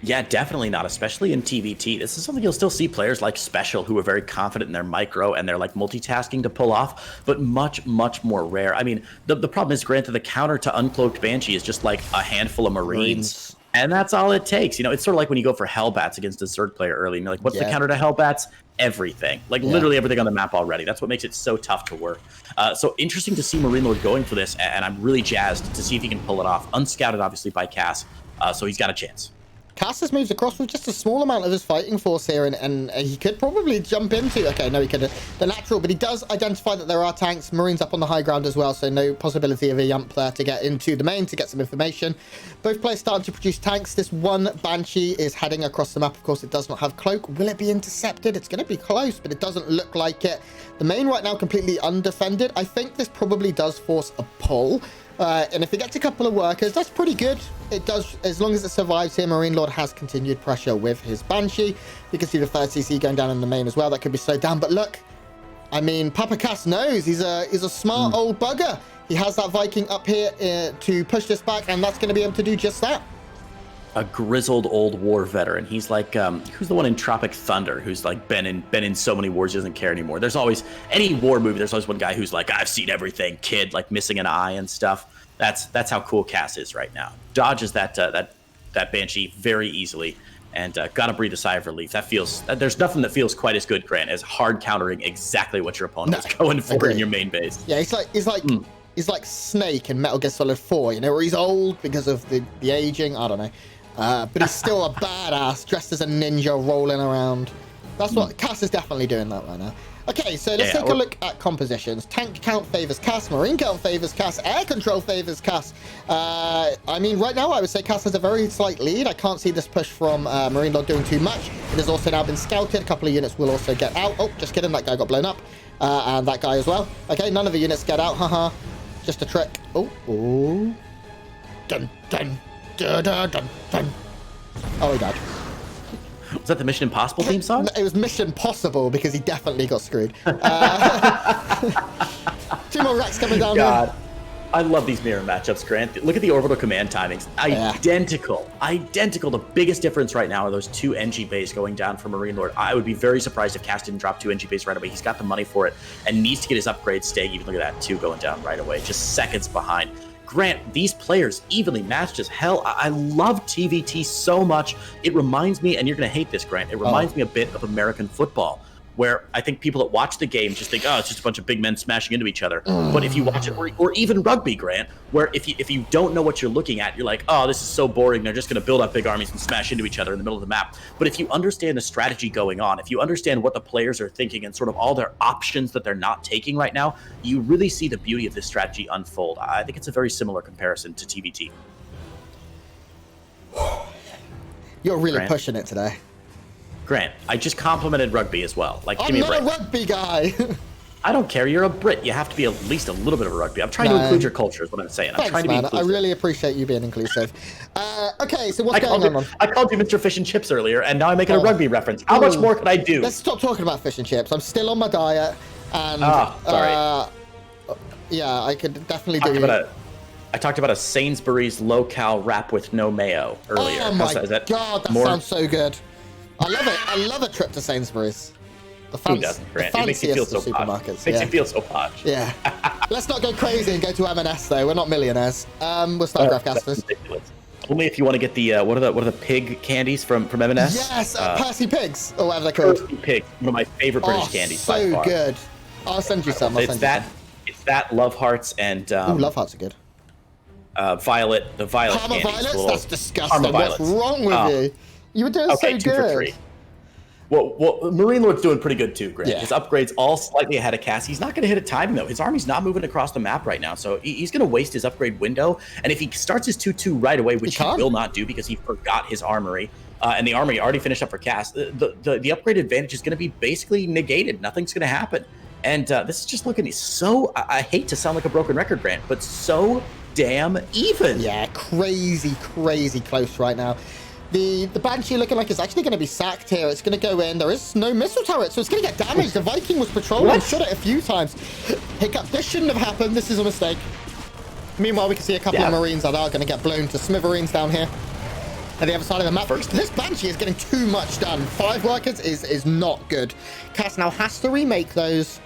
Yeah, definitely not, especially in TVT. This is something you'll still see players like Special who are very confident in their micro and they're like multitasking to pull off, but much more rare. I mean, the problem is, granted, the counter to Uncloaked Banshee is just like a handful of Marines. And that's all it takes. You know, it's sort of like when you go for Hellbats against a Zerg player early, and you're like, what's the counter to Hellbats? Everything. Like, literally everything on the map already. That's what makes it so tough to work. So interesting to see MarineLorD going for this, and I'm really jazzed to see if he can pull it off. Unscouted, obviously, by Cass, so he's got a chance. Cass has moved across with just a small amount of his fighting force here, and he could probably jump into... Okay, no, he couldn't. The natural, but he does identify that there are tanks. Marines up on the high ground as well, so no possibility of a Yump there to get into the main to get some information. Both players starting to produce tanks. This one Banshee is heading across the map. Of course, it does not have Cloak. Will it be intercepted? It's going to be close, but it doesn't look like it. The main right now completely undefended. I think this probably does force a pull. And if it gets a couple of workers, that's pretty good. It does, as long as it survives here. MarineLorD has continued pressure with his Banshee. You can see the 3rd CC going down in the main as well. That could be slowed down. But look, I mean, Papa Cass knows he's a smart old bugger. He has that Viking up here to push this back, and that's going to be able to do just that. A grizzled old war veteran. He's like, who's the one in Tropic Thunder who's like been in so many wars he doesn't care anymore. There's always, any war movie, there's always one guy who's like, I've seen everything, kid, like missing an eye and stuff. That's how cool Cass is right now. Dodges that Banshee very easily, and gotta breathe a sigh of relief. There's nothing that feels quite as good, Grant, as hard countering exactly what your opponent is going for in your main base. Yeah, he's like Snake in Metal Gear Solid 4, you know, where he's old because of the aging. I don't know. But he's still a badass, dressed as a ninja, rolling around. That's what Cass is definitely doing that right now. Okay, so let's take a look at compositions. Tank count favors Cass, Marine count favors Cass, air control favors Cass. I mean, right now I would say Cass has a very slight lead. I can't see this push from MarineLorD doing too much. It has also now been scouted. A couple of units will also get out. Oh, just kidding, that guy got blown up. And that guy as well. Okay, none of the units get out, haha. Just a trick. Oh. Dun, dun. Dun, dun, dun, dun. Oh, he died. Was that the Mission Impossible theme song? It was Mission Possible because he definitely got screwed. 2 more racks coming down here. I love these mirror matchups, Grant. Look at the orbital command timings. Identical. The biggest difference right now are those 2 NG bays going down for MarineLorD. I would be very surprised if Cass didn't drop 2 NG bays right away. He's got the money for it and needs to get his upgrades staying. Even look at that, 2 going down right away, just seconds behind. Grant, these players evenly matched as hell. I love TVT so much. It reminds me, and you're going to hate this, Grant, it reminds me a bit of American football, where I think people that watch the game just think, oh, it's just a bunch of big men smashing into each other. But if you watch it, or even rugby, Grant, where if you don't know what you're looking at, you're like, oh, this is so boring. They're just going to build up big armies and smash into each other in the middle of the map. But if you understand the strategy going on, if you understand what the players are thinking and sort of all their options that they're not taking right now, you really see the beauty of this strategy unfold. I think it's a very similar comparison to TVT. You're really pushing it today. Grant, I just complimented rugby as well. Like, give me a break. I'm not a rugby guy. I don't care. You're a Brit. You have to be at least a little bit of a rugby. I'm trying to include your culture is what I'm saying. I'm trying to be inclusive. I really appreciate you being inclusive. Okay, so what's going on? I called you Mr. Fish and Chips earlier, and now I'm making a rugby reference. How much more could I do? Let's stop talking about fish and chips. I'm still on my diet, and sorry. Yeah, I could definitely do. I talked about a Sainsbury's low-cal wrap with no mayo earlier. Oh my god, that sounds so good. I love it. I love a trip to Sainsbury's. Who doesn't, Grant? It makes you feel so posh. Makes you feel so posh. Yeah. Let's not go crazy and go to M&S though. We're not millionaires. We're StarCraft casters. Only if you want to get the what are the pig candies from M&S? Yes, Percy Pigs or whatever they're called. Percy Pig, one of my favorite British candies. So by far. Good. I'll send you some. It's that Love Hearts and Love Hearts are good. The violet Parma candies. Violets? That's disgusting. What's wrong with you? You were doing so good. 2 for 3. Well, MarineLorD's doing pretty good too, Grant. Yeah. His upgrades all slightly ahead of Cass. He's not going to hit a timing though. His army's not moving across the map right now, so he's going to waste his upgrade window. And if he starts his 2-2 right away, which he will not do because he forgot his armory, and the armory already finished up for Cass, the upgrade advantage is going to be basically negated. Nothing's going to happen. And this is just looking so. I hate to sound like a broken record, Grant, but so damn even. Yeah, crazy close right now. The Banshee looking like it's actually going to be sacked here. It's going to go in. There is no missile turret, so it's going to get damaged. The Viking was patrolling and shot it a few times. Hiccup, this shouldn't have happened. This is a mistake. Meanwhile, we can see a couple of Marines that are going to get blown to smithereens down here at the other side of the map. This Banshee is getting too much done. 5 workers is not good. Cass now has to remake those.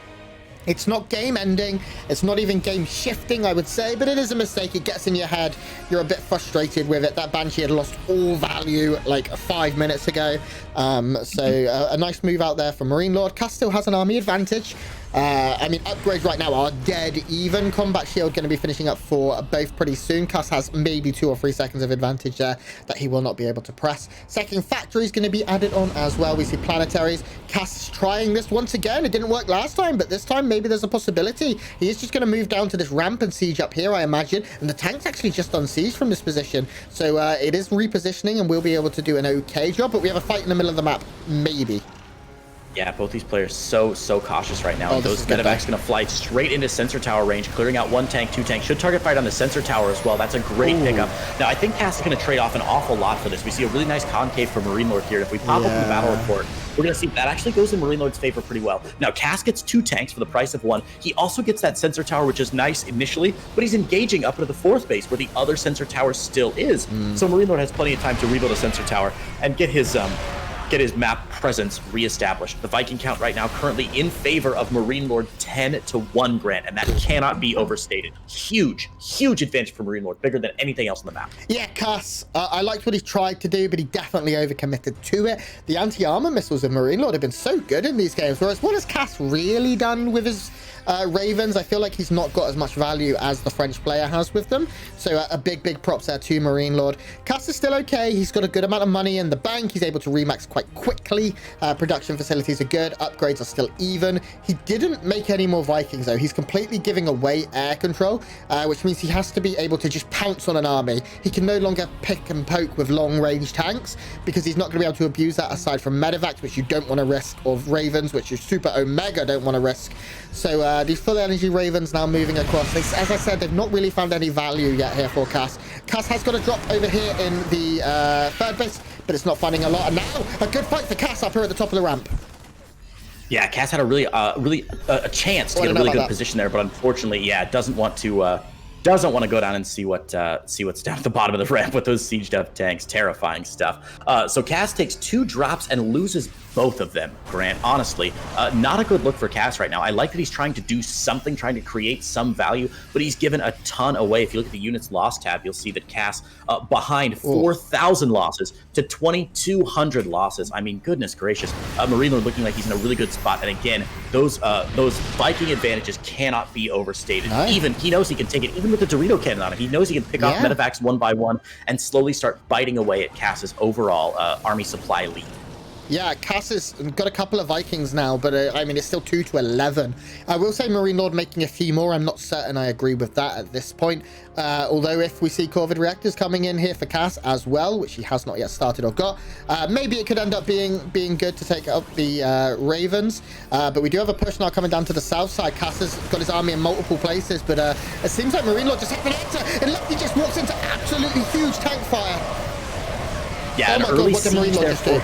It's not game ending. It's not even game shifting, I would say, but it is a mistake. It gets in your head. You're a bit frustrated with it. That Banshee had lost all value like 5 minutes ago. So a nice move out there from MarineLorD. Cass still has an army advantage. I mean, upgrades right now are dead even. Combat Shield going to be finishing up for both pretty soon. Cass has maybe 2 or 3 seconds of advantage there that he will not be able to press. Second factory is going to be added on as well. We see planetaries. Cass is trying this once again. It didn't work last time, but this time maybe there's a possibility. He is just going to move down to this ramp and siege up here, I imagine. And the tank's actually just on siege from this position. So it is repositioning and we'll be able to do an okay job, but we have a fight in the middle of the map, maybe. Yeah, both these players so cautious right now. Those medevac's going to fly straight into sensor tower range, clearing out 1 tank, 2 tanks. Should target fight on the sensor tower as well. That's a great pickup. Now, I think Cass is going to trade off an awful lot for this. We see a really nice concave for MarineLorD here. If we pop up the battle report, we're going to see that actually goes in MarineLorD's favor pretty well. Now, Cass gets 2 tanks for the price of 1. He also gets that sensor tower, which is nice initially, but he's engaging up into the 4th base where the other sensor tower still is. So MarineLorD has plenty of time to rebuild a sensor tower and get his map presence reestablished. The Viking count right now currently in favor of MarineLorD 10-1, Grant, and that cannot be overstated. Huge advantage for MarineLorD, bigger than anything else on the map. Yeah, Cass, I liked what he tried to do, but he definitely overcommitted to it. The anti-armor missiles of MarineLorD have been so good in these games, whereas what has Cass really done with his Ravens? I feel like he's not got as much value as the French player has with them. So a big props there to MarineLorD. Cass is still okay. He's got a good amount of money in the bank. He's able to remax quite quickly. Production facilities are good. Upgrades are still even. He didn't make any more Vikings though. He's completely giving away air control, which means he has to be able to just pounce on an army. He can no longer pick and poke with long range tanks because he's not going to be able to abuse that aside from medevacs, which you don't want to risk, or Ravens, which you super omega don't want to risk. So these full energy Ravens now moving across. As I said, they've not really found any value yet here for Cass. Cass has got a drop over here in the 3rd base, but it's not finding a lot. And now a good fight for Cass up here at the top of the ramp. Yeah, Cass had a really a chance to get a really good position there, but unfortunately, doesn't want to go down and see what's down at the bottom of the ramp with those sieged up tanks. Terrifying stuff. So Cass takes 2 drops and loses both of them, Grant. Honestly, not a good look for Cass right now. I like that he's trying to do something, trying to create some value, but he's given a ton away. If you look at the units lost tab, you'll see that Cass behind 4,000 losses to 2,200 losses. I mean, goodness gracious. MarineLorD looking like he's in a really good spot. And again, those Viking advantages cannot be overstated. Even he knows he can take it, even with the Dorito cannon on him. He knows he can pick off medevacs 1 by 1 and slowly start biting away at Cass's overall army supply lead. Yeah, Cass has got a couple of Vikings now, but I mean, it's still 2-11. I will say MarineLorD making a few more. I'm not certain I agree with that at this point. Although if we see Corvid Reactors coming in here for Cass as well, which he has not yet started or got, maybe it could end up being good to take out the Ravens. But we do have a push now coming down to the south side. Cass has got his army in multiple places, but it seems like MarineLorD just hit the enter, and look, he just walks into absolutely huge tank fire. Yeah, oh my God, what did MarineLorD just do?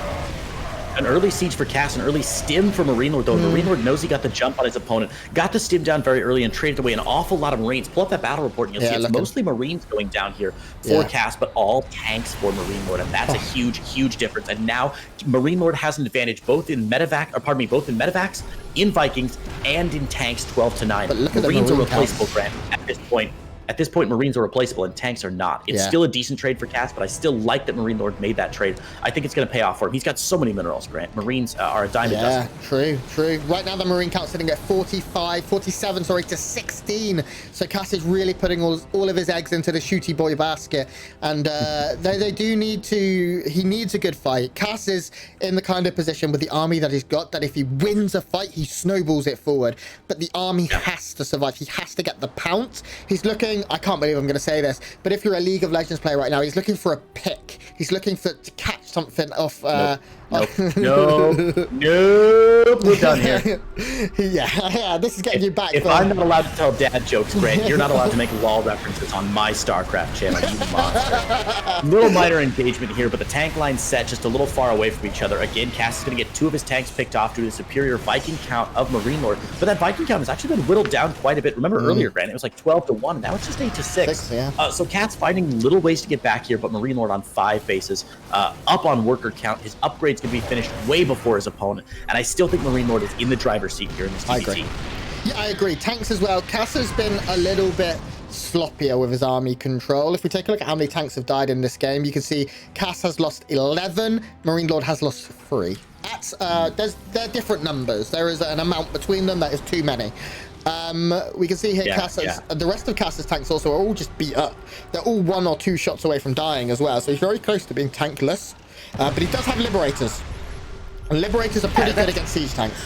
An early siege for Cass, an early stim for MarineLorD, though. MarineLorD knows he got the jump on his opponent, got the stim down very early and traded away an awful lot of Marines. Pull up that battle report and you'll see it's mostly Marines going down here for Cass, but all tanks for MarineLorD, and that's a huge, huge difference. And now MarineLorD has an advantage both in medevacs, in Vikings, and in tanks 12-9. But look at Marines the are Marine replaceable, Grant, at this point. At this point, Marines are replaceable and tanks are not. It's still a decent trade for Cass, but I still like that MarineLorD made that trade. I think it's going to pay off for him. He's got so many minerals, Grant. Marines are a dime a dozen. Yeah, true. Right now, the Marine count's sitting at 47, to 16. So Cass is really putting all of his eggs into the shooty boy basket. And they do need to... He needs a good fight. Cass is in the kind of position with the army that he's got that if he wins a fight, he snowballs it forward. But the army has to survive. He has to get the pounce. He's looking... I can't believe I'm going to say this, but if you're a League of Legends player right now, he's looking for a pick. He's looking to catch something off... Nope, we're done here. yeah, this is getting you back. If I'm not allowed to tell dad jokes, Grant, you're not allowed to make LOL references on my StarCraft channel, you monster. Little minor engagement here, but the tank line's set just a little far away from each other. Again, Cass is going to get 2 of his tanks picked off due to the superior Viking count of MarineLorD, but that Viking count has actually been whittled down quite a bit. Remember earlier, Grant, it was like 12-1, and now it's just 8-6. So Cass finding little ways to get back here, but MarineLorD on 5 bases, up on worker count. His upgrades can be finished way before his opponent, and I still think MarineLorD is in the driver's seat here in this TVT. I agree. Yeah, I agree. Tanks as well. Cass has been a little bit sloppier with his army control. If we take a look at how many tanks have died in this game, you can see Cass has lost 11, MarineLorD has lost 3. That's they're different numbers. There is an amount between them that is too many. We can see here the rest of Cass's tanks also are all just beat up. They're all 1 or 2 shots away from dying as well, so he's very close to being tankless. But he does have Liberators. And Liberators are pretty good against siege tanks.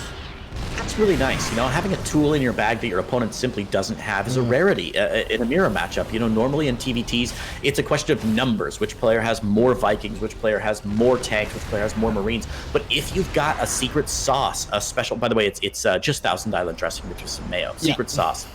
That's really nice. You know, having a tool in your bag that your opponent simply doesn't have is a rarity in a mirror matchup. You know, normally in TVTs, it's a question of numbers. Which player has more Vikings? Which player has more tanks? Which player has more Marines? But if you've got a secret sauce, a special... By the way, it's just Thousand Island dressing, which is some mayo. Secret sauce.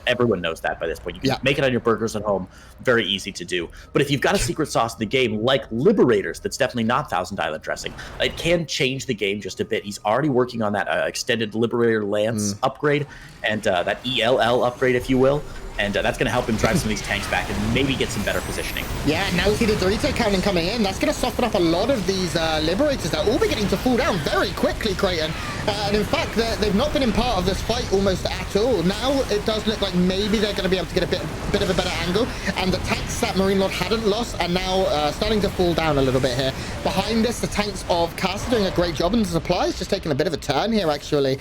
Everyone knows that by this point. You can make it on your burgers at home. Very easy to do. But if you've got a secret sauce in the game, like Liberators, that's definitely not Thousand Island dressing, it can change the game just a bit. He's already working on that extended Liberator Lance upgrade and that ELL upgrade, if you will. And that's going to help him drive some of these tanks back and maybe get some better positioning. Yeah, now we see the Dorito cannon coming in. That's going to soften up a lot of these Liberators that are all beginning to fall down very quickly, Creighton. And in fact, they've not been in part of this fight almost at all. Now it does look like maybe they're going to be able to get a bit of a better angle. And the tanks that MarineLorD hadn't lost are now starting to fall down a little bit here. Behind us, the tanks of Cass are doing a great job, and the supply is just taking a bit of a turn here, actually.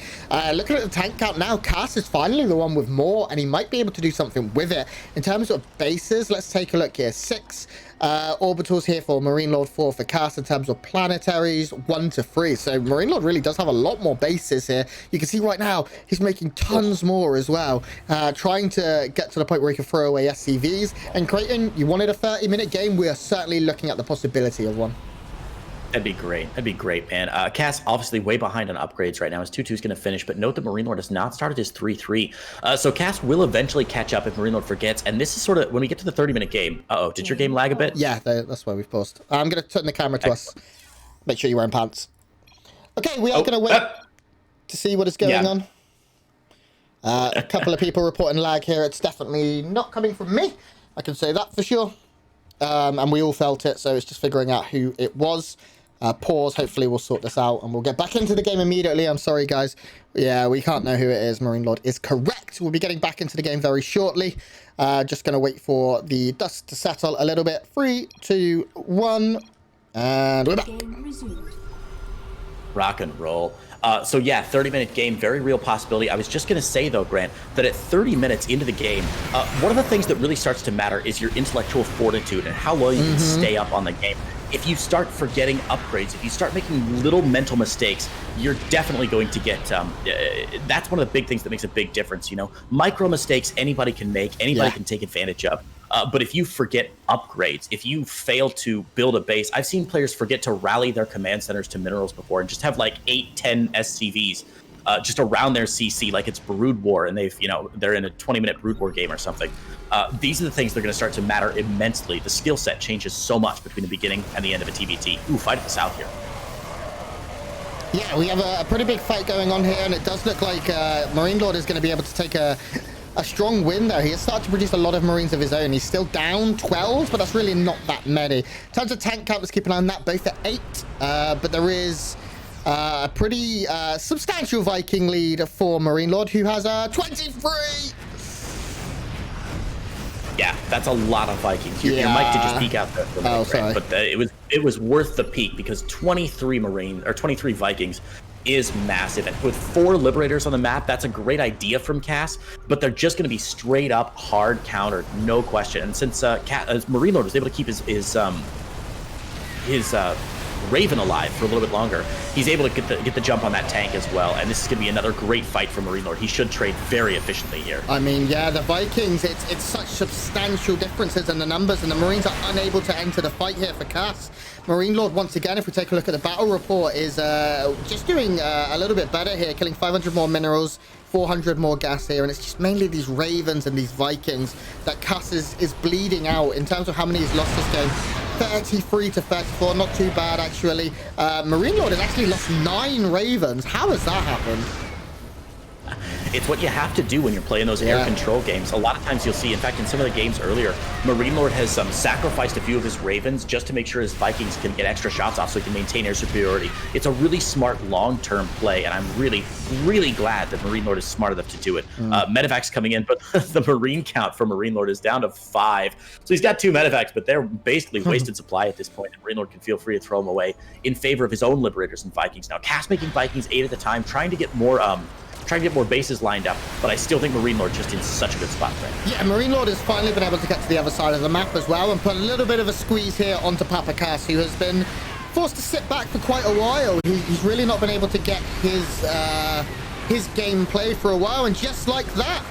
Looking at the tank count now, Cass is finally the one with more, and he might be able to do something with it. In terms of bases, let's take a look here. 6 orbitals here for MarineLorD, 4 for Cass. In terms of planetaries, 1 to 3. So MarineLorD really does have a lot more bases here. You can see right now he's making tons more as well, trying to get to the point where he can throw away SCVs. And Creighton, you wanted a 30-minute game? We are certainly looking at the possibility of one. That'd be great. That'd be great, man. Cass obviously way behind on upgrades right now. His 2-2 is going to finish, but note that MarineLorD has not started his 3-3. So Cass will eventually catch up if MarineLorD forgets. And this is sort of when we get to the 30-minute game. Uh-oh, did your game lag a bit? Yeah, that's why we've paused. I'm going to turn the camera to us. Make sure you're wearing pants. Okay, we are going to wait to see what is going on. A couple of people reporting lag here. It's definitely not coming from me. I can say that for sure. And we all felt it, so it's just figuring out who it was. Pause. Hopefully we'll sort this out and we'll get back into the game immediately. I'm sorry, guys. Yeah, we can't know who it is. MarineLorD is correct. We'll be getting back into the game very shortly. Just going to wait for the dust to settle a little bit. 3, 2, 1. And we're back. Rock and roll. So yeah, 30-minute game, very real possibility. I was just going to say, though, Grant, that at 30 minutes into the game, one of the things that really starts to matter is your intellectual fortitude and how well you can stay up on the game. if you start forgetting upgrades, if you start making little mental mistakes, you're definitely going to get, that's one of the big things that makes a big difference, you know? Micro mistakes anybody can make, anybody can take advantage of. But if you forget upgrades, if you fail to build a base, I've seen players forget to rally their command centers to minerals before and just have like 8-10 SCVs just around their CC like it's Brood War, and they've, you know, they're in a 20-minute Brood War game or something. These are the things that are going to start to matter immensely. The skill set changes so much between the beginning and the end of a TVT. Ooh, fight at the south here. Yeah, we have a pretty big fight going on here, and it does look like MarineLorD is going to be able to take a strong win there. He has started to produce a lot of Marines of his own. He's still down 12, but that's really not that many. In terms of tank count, let's keep an eye on that, both at 8. But there is a pretty substantial Viking lead for MarineLorD, who has 23. Yeah, that's a lot of Vikings. Your mic did just peek out there for a minute, sorry. But it was worth the peak, because 23 Vikings is massive, and with 4 Liberators on the map, that's a great idea from Cass, but they're just going to be straight up hard countered, no question. And since MarineLorD was able to keep his Raven alive for a little bit longer, he's able to get the jump on that tank as well, and this is going to be another great fight for MarineLorD. He should trade very efficiently here. I mean, yeah, the Vikings, it's such substantial differences in the numbers, and the Marines are unable to enter the fight here for Cass. MarineLorD, once again, if we take a look at the battle report, is just doing a little bit better here, killing 500 more minerals, 400 more gas here, and it's just mainly these Ravens and these Vikings that Cass is bleeding out. In terms of how many he's lost this game, 33 to 34, not too bad actually. MarineLorD has actually lost 9 Ravens. How has that happened? It's what you have to do when you're playing those air control games. A lot of times you'll see, in fact, in some of the games earlier, MarineLorD has sacrificed a few of his Ravens just to make sure his Vikings can get extra shots off so he can maintain air superiority. It's a really smart long-term play, and I'm really, really glad that MarineLorD is smart enough to do it. Medevac's coming in, but the Marine count for MarineLorD is down to 5. So he's got 2 Medevacs, but they're basically wasted supply at this point, and MarineLorD can feel free to throw them away in favor of his own Liberators and Vikings. Now, Cass making Vikings 8 at a time, trying to get more bases lined up, but I still think MarineLorD just in such a good spot there. Yeah, MarineLorD has finally been able to get to the other side of the map as well and put a little bit of a squeeze here onto Papa Cass, who has been forced to sit back for quite a while. He's really not been able to get his gameplay for a while, and just like that,